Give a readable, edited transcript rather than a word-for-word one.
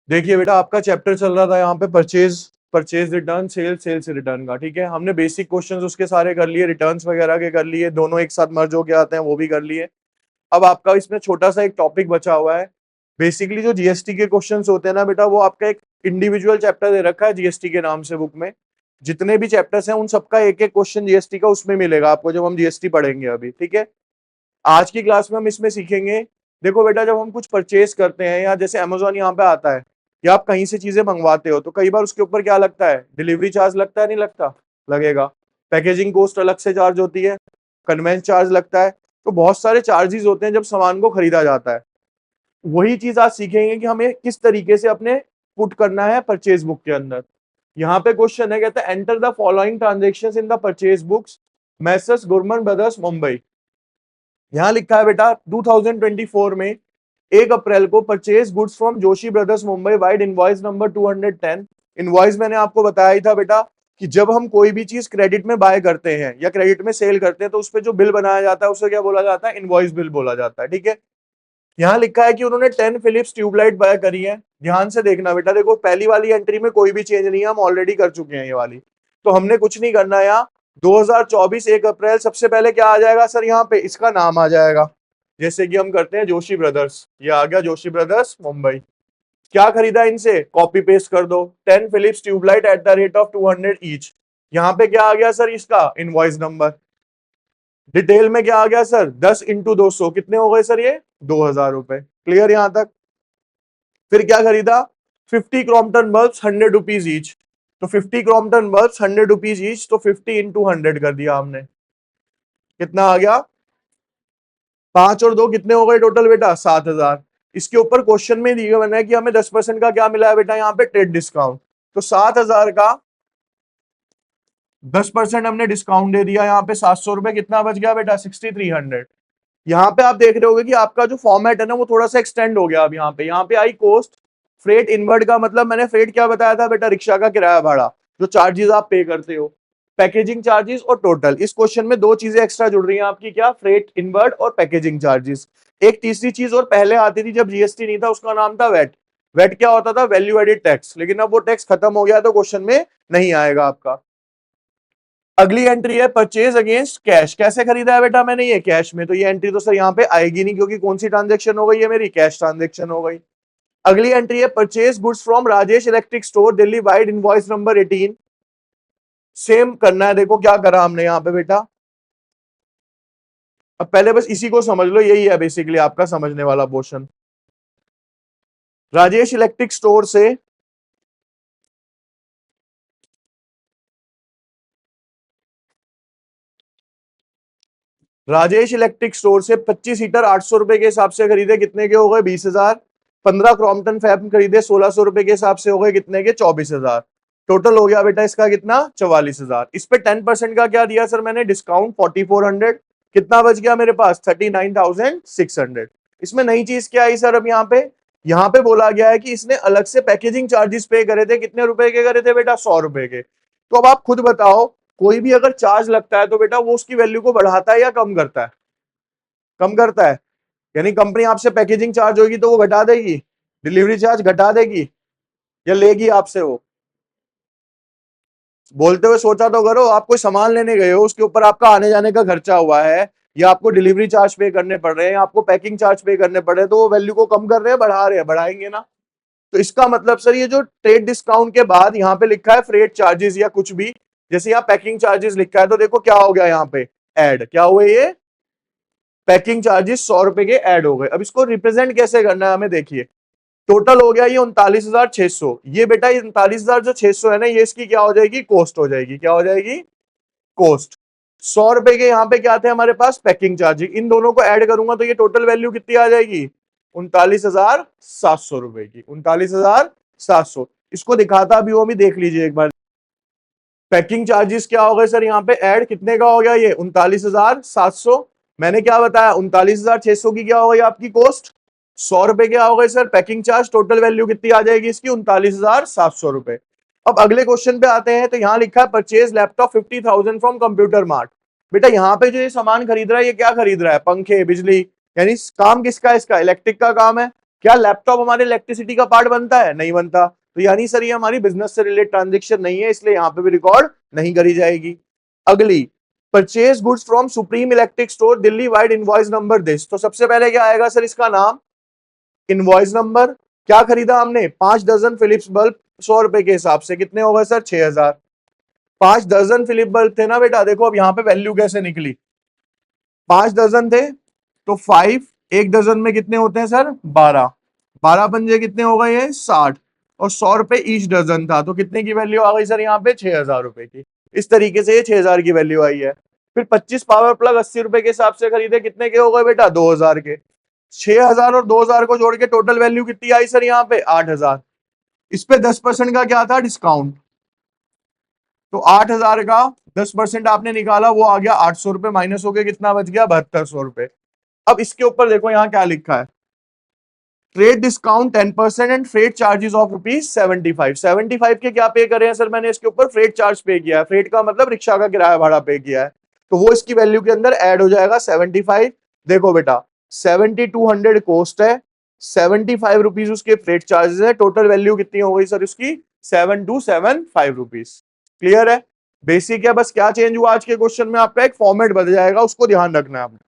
देखिए बेटा, आपका चैप्टर चल रहा था यहाँ पे परचेज परचेज रिटर्न, सेल से रिटर्न का। ठीक है, हमने बेसिक क्वेश्चंस उसके सारे कर लिए, रिटर्न्स वगैरह के कर लिए, दोनों एक साथ मर्ज होके आते हैं वो भी कर लिए। अब आपका इसमें छोटा सा एक टॉपिक बचा हुआ है। बेसिकली जो जीएसटी के क्वेश्चंस होते हैं ना बेटा, वो आपका एक इंडिविजुअल चैप्टर दे रखा है जीएसटी के नाम से बुक में। जितने भी चैप्टर्स हैं उन सबका एक एक क्वेश्चन जीएसटी का उसमें मिलेगा आपको जब हम जीएसटी पढ़ेंगे अभी। ठीक है, आज की क्लास में हम इसमें सीखेंगे। देखो बेटा, जब हम कुछ परचेज करते हैं या जैसे अमेजोन यहाँ पे आता है या आप कहीं से चीजें मंगवाते हो, तो कई बार उसके ऊपर क्या लगता है, डिलीवरी चार्ज लगता है, नहीं लगता? लगेगा। पैकेजिंग कॉस्ट अलग से चार्ज होती है, कन्वेंस चार्ज लगता है। तो बहुत सारे चार्जेस होते हैं जब सामान को खरीदा जाता है। वही चीज आज सीखेंगे कि हमें किस तरीके से अपने पुट करना है परचेज बुक के अंदर। यहाँ पे क्वेश्चन है, कहता है enter the following transactions in the purchase books Messrs Gurman brothers Mumbai. यहाँ लिखा है बेटा 2024 में 1 अप्रैल को purchase goods from Joshi brothers Mumbai wide invoice number 210। Invoice मैंने आपको बताया ही था बेटा कि जब हम कोई भी चीज क्रेडिट में बाय करते हैं या क्रेडिट में सेल करते हैं तो उस पर जो बिल बनाया जाता है उसे क्या बोला जाता है, इनवॉइस बिल बोला जाता है। ठीक है, यहाँ लिखा है कि उन्होंने 10 फिलिप्स ट्यूबलाइट बाय करी है। ध्यान से देखना बेटा, देखो पहली वाली एंट्री में कोई भी चेंज नहीं है, हम ऑलरेडी कर चुके हैं ये वाली, तो हमने कुछ नहीं करना है। यहाँ 2024 1 अप्रैल सबसे पहले क्या आ जाएगा सर, यहाँ पे इसका नाम आ जाएगा। जैसे कि हम करते हैं जोशी ब्रदर्स, ये आ गया जोशी ब्रदर्स मुंबई। क्या खरीदा इनसे, कॉपी पेस्ट कर दो, 10 Philips tubelight at the rate of 200 each. यहाँ पे क्या आ गया सर, इसका इनवॉइस नंबर। डिटेल में क्या आ गया सर, 10 इंटू 200 कितने हो गए सर, ये 2000 रुपए। क्लियर यहां तक? फिर क्या खरीदा, 50 क्रॉम्पटन बल्ब्स 100 रुपीज ईच। तो 50 क्रॉम्पटन बल्ब्स 100 रुपीज ईच, तो 50 इंटू 100 कर दिया हमने। कितना आ गया, 5 और 2 कितने हो गए टोटल बेटा, 7000। इसके ऊपर क्वेश्चन में दिया मैंने कि हमें 10% का क्या मिला है बेटा, यहाँ पे ट्रेड डिस्काउंट। तो 7000 का 10% हमने डिस्काउंट दे दिया, यहाँ पे 700 रुपए, कितना बच गया बेटा, 6300। यहाँ पे आप देख रहे होगे कि आपका जो फॉर्मेट है ना वो थोड़ा सा एक्सटेंड हो गया। अब यहाँ पे आई कोस्ट फ्रेट इनवर्ड का मतलब, मैंने फ्रेट क्या बताया था बेटा, रिक्शा का किराया भाड़ा, जो चार्जेस आप पे करते हो, पैकेजिंग चार्जेस और टोटल। इस क्वेश्चन में दो चीजें एक्स्ट्रा जुड़ रही हैं आपकी, क्या, फ्रेट इनवर्ड और पैकेजिंग चार्जेस। एक तीसरी चीज और पहले आती थी जब जीएसटी नहीं था, उसका नाम था वेट। वेट क्या होता था, वैल्यू एडेड टैक्स, लेकिन अब वो टैक्स खत्म हो गया तो क्वेश्चन में नहीं आएगा आपका। अगली एंट्री है परचेज अगेंस्ट कैश। कैसे खरीदा है बेटा मैंने, ये कैश में, तो ये एंट्री तो सर यहाँ पे आएगी नहीं, क्योंकि कौन सी ट्रांजेक्शन हो गई है मेरी, कैश ट्रांजेक्शन हो गई। अगली एंट्री है purchase goods from Rajesh electric store Delhi wide invoice number 18। Same करना है, देखो क्या करा हमने यहाँ पे बेटा। अब पहले बस इसी को समझ लो, यही है बेसिकली आपका समझने वाला पोर्शन। राजेश इलेक्ट्रिक स्टोर से राजेश इलेक्ट्रिक स्टोर से 25 हीटर 800 रुपए के हिसाब से खरीदे, कितने के हो गए, 20,000। 15 क्रॉम्पटन फैब खरीदे 1600 रुपए के हिसाब से हो गए, कितने के, 24,000। टोटल हो गया बेटा इसका कितना, 44,000। इस पे 10% का क्या दिया सर मैंने, डिस्काउंट 4400। कितना बच गया मेरे पास, 39,600। इसमें नई चीज क्या आई सर, अब यहाँ पे बोला गया है कि इसने अलग से पैकेजिंग चार्जेस पे करे थे, कितने रुपए के करे थे बेटा, 100 रुपए के। तो अब आप खुद बताओ, कोई भी अगर चार्ज लगता है तो बेटा वो उसकी वैल्यू को बढ़ाता है या कम करता है, कम करता है। यानी कंपनी आपसे पैकेजिंग चार्ज होगी तो वो घटा देगी, डिलीवरी चार्ज घटा देगी या लेगी आपसे वो। बोलते हुए सोचा तो करो, आप कोई सामान लेने गए हो, उसके ऊपर आपका आने जाने का खर्चा हुआ है, या आपको डिलीवरी चार्ज पे करने पड़ रहे हैं, आपको पैकिंग चार्ज पे करने पड़ रहे हैं, तो वो वैल्यू को कम कर रहे हैं, बढ़ा रहे हैं, बढ़ाएंगे ना। तो इसका मतलब सर, ये जो ट्रेड डिस्काउंट के बाद यहाँ पे लिखा है फ्रेट चार्जेस या कुछ भी, जैसे यहाँ पैकिंग चार्जेस लिखा है, तो देखो क्या हो गया यहाँ पे, ऐड क्या हुए, ये पैकिंग चार्जेस 100 रुपए के ऐड हो गए। अब इसको रिप्रेजेंट कैसे करना है हमें, देखिए टोटल हो गया ये 39,600। ये बेटा 39,000 जो 600 है ना, ये इसकी क्या हो जाएगी, कॉस्ट हो जाएगी। क्या हो जाएगी, कॉस्ट। 100 रुपए के यहाँ पे क्या थे हमारे पास, पैकिंग चार्जेस। इन दोनों को ऐड करूंगा तो ये टोटल वैल्यू कितनी आ जाएगी, 39,700 रुपए की, 39,700। इसको दिखाता भी, वो भी देख लीजिए एक बार। पैकिंग चार्जेस क्या हो गए सर यहाँ पे ऐड, कितने का हो गया ये, 39,700। मैंने क्या बताया, 39,600 की क्या हो गई आपकी कॉस्ट, 100 रुपए क्या हो गए sir packing charge. Total value कितनी आ जाएगी इसकी, 39,700 रुपए। अब अगले क्वेश्चन पे आते हैं, तो यहाँ लिखा है purchase laptop 50,000 from computer mart. बेटा यहाँ पे जो ये सामान खरीद रहा है, ये क्या खरीद रहा है, पंखे, बिजली, यानी काम किसका है, इसका इलेक्ट्रिक का काम है। क्या लैपटॉप हमारे इलेक्ट्रिसिटी का पार्ट बनता है? नहीं बनता। तो यानी सर ये हमारी बिजनेस से रिलेटेड ट्रांजेक्शन नहीं है, इसलिए यहां पे भी रिकॉर्ड नहीं करी जाएगी। अगली, purchase goods from supreme electric store Delhi wide invoice number this. तो सबसे पहले क्या आएगा सर इसका नाम, इनवॉइस नंबर। क्या खरीदा हमने? 5 दर्जन फिलिप्स बल्ब, 100 रुपए के हिसाब से कितने हो गए सर? 6000। 5 दर्जन फिलिप बल्ब थे ना बेटा, देखो अब यहाँ पे वैल्यू कैसे निकली, 5 दर्जन थे तो 5, एक दर्जन में कितने होते हैं सर? 12, 12 पंजे कितने हो गए? ये 60, और 100 रुपए ईच दर्जन था, तो कितने की वैल्यू आ गई सर यहाँ पे? 6000 रुपए की। इस तरीके से ये 6000 की वैल्यू आई है। फिर 25 पावर प्लग 80 रुपए के हिसाब से खरीदे, कितने के हो गए बेटा? 2000 के। 6000 और 2000 को जोड़ के टोटल वैल्यू कितनी आई सर यहाँ पे? 8000। इस पे 10% का क्या था? डिस्काउंट। तो 8000 का 10% आपने निकाला, वो आ गया 800 रुपए, माइनस हो गया, कितना बच गया? 7200 रुपए। अब इसके ऊपर देखो यहाँ क्या लिखा है, trade discount 10% and freight charges of ₹75। 75 के क्या पे करे हैं सर मैंने? इसके ऊपर फ्रेट चार्ज पे किया है। फ्रेट का मतलब रिक्शा का किराया भाड़ा पे किया है, तो वो इसकी वैल्यू के अंदर ऐड हो जाएगा 75। देखो बेटा 7200 कॉस्ट है, 75 रुपीज उसके फ्रेट चार्जेस है, टोटल वैल्यू कितनी हो गई सर उसकी? 7275 रुपीज। क्लियर है? बेसिक है, बस क्या चेंज हुआ आज के क्वेश्चन में आपका एक फॉर्मेट बदल जाएगा, उसको ध्यान रखना है आपने।